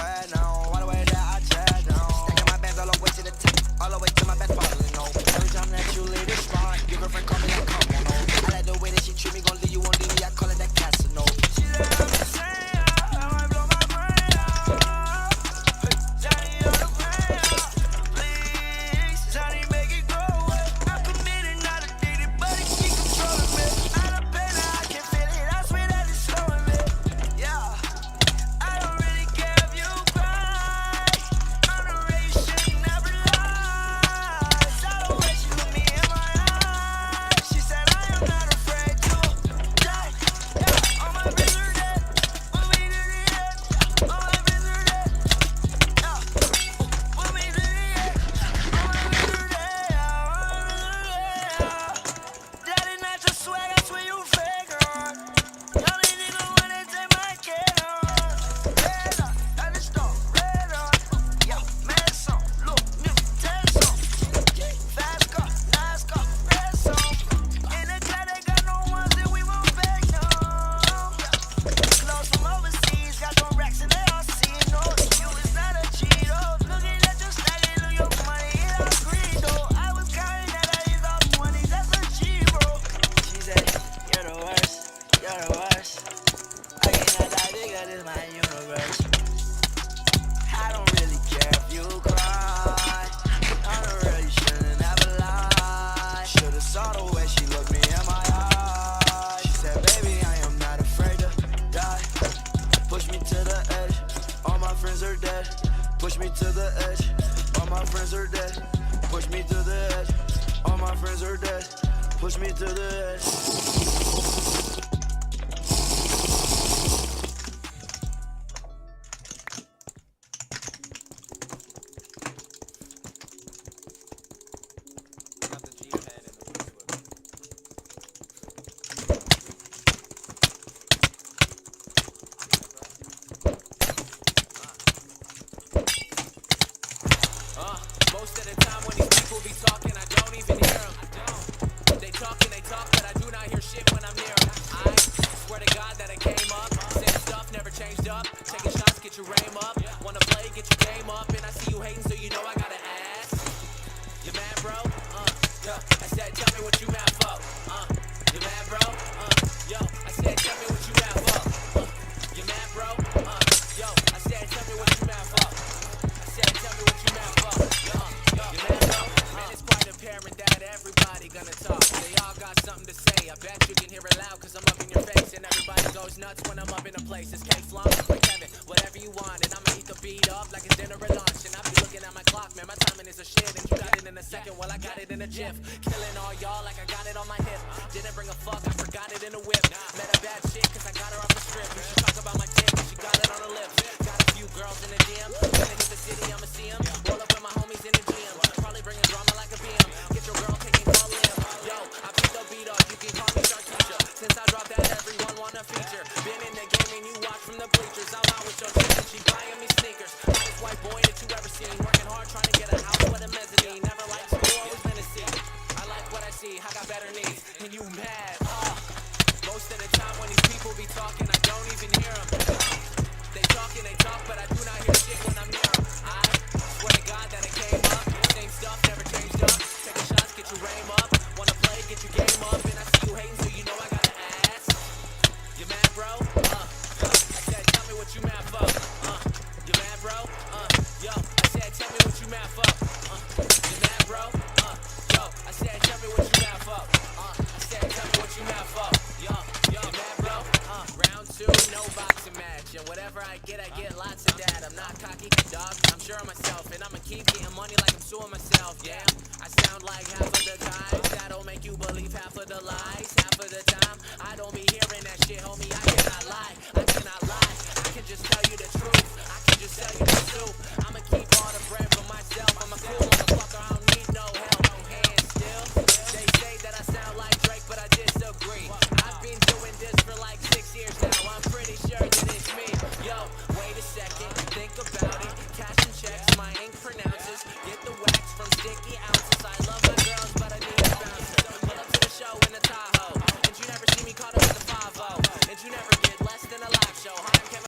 sweat now. All the way there, I tread down. Stacking my bands all the way to the top, all the way to my best part, you know. Every time that you leave the spot, your girlfriend call me like, come on, no. I like the way that she treat me, gon' leave you, won't leave me, I call it that Casino. She said I'm insane, I might blow my brain out. Johnny on the brain out. Please, Johnny, make it go away. I'm committed, not addicted, but it keep controlling me. Out of pain, I can feel it, I swear that it's slowing me. Yeah, I don't really care if you cry. I'm the way you shouldn't never lie. Saw the way she looked me in my eyes. She said I am not afraid to die. Yeah, all my friends are dead. Put me to the end. All my friends are dead. Yeah, put me to the end. All my friends are dead. That is not your swag, I swear you fake on. Y'all ain't even wanna take my kid on. Red on, I just don't red on. Yeah, mad song, look, new, 10 song. Fast car, nice car, red song. In the club, they got no ones that we won't back down. Clothes from overseas, got them racks and they all see. No, you is not a Cheeto. Looking at your style, they look your money, it all green though. I was counting that I is all 20, that's a G, bro. She said, you're the worst, you're the worst. I cannot die bigger, this my universe. I don't really care if you cry. I'm the real, you shouldn't ever lie. Should've saw the way she looked me in my eyes. She said, baby, I am not afraid to die. Push me to the edge, all my friends are dead. Push me to the edge, all my friends are dead. Push me to the edge, all my friends are dead. Push me to the edge. Got the G-pad in the boots with me. Most of the time when these people be talking, I don't even hear them. They talk, but I do not hear shit when I'm near them. I swear to God that I came up. Same stuff, never changed up. Taking shots, get your aim up. Wanna play, get your game up. And I see you hating, so you know I gotta ask. You mad, bro? Yo, I said, tell me what you mad for. You mad, bro? Yo, I said, tell me what you mad for. You mad, bro? Yo, I said, tell me what you mad for. I said, tell me what you mad for. You mad, bro? Man, it's quite apparent that everybody gonna talk. They all got something to say. I bet you can hear it loud, cause I'm up in your face. And everybody goes nuts when I'm up in a place. It's K-Flum, like Kevin, whatever you want. And I'ma eat the beat up like it's dinner or lunch. And I be looking at my clock, man, my timing is a shit. And you got it in a second, well, I got it in a jiff. Killing all y'all like I got it on my hip. Didn't bring a fuck, I forgot it in a whip. Met a bad chick, cause I got her off the strip. And she talk about my dick, and she got it on her lips. Got a few girls in the DM. Gonna hit the city, I'ma see 'em. Roll up with my homies in the gym. Probably bringing drama like a BM. Get your girl taking all in. Yo, I beat the beat up, you can call me Shark Teacher. Since I dropped that, everyone wanna feature. Been in the game and you watch from the bleachers. I'm out with your chick and she buying me sneakers. Hottest white boy that you ever seen. Working hard trying to get a house with a mezzanine. Never liked school, always been a C. I like what I see, I got better needs. And you mad, Most of the time when these people be talking, I don't even hear them. They talk, but I do not hear shit when I'm near them. I swear to God that I came up. Same stuff, never changed up. Taking shots, get your aim up. Wanna play, get your game up. And I see you hating, so you know I gotta ask. You mad, bro? I said, tell me what you mad for. You mad, bro? Yo, I said, tell me what you mad for. You mad, bro? Yo, I said, tell me what you mad for. I said, tell me what you mad for. Yo, you mad, bro? Round 2, no boxing match. And whatever I get lots of that. I'm not cocky, dog. I'm sure of myself. And I'ma keep getting money like I'm suing myself. Yeah, I sound like half of the guys. That'll make you believe half of the lies. Half of the time, I don't be hearing that shit, homie. I cannot lie. I can just tell you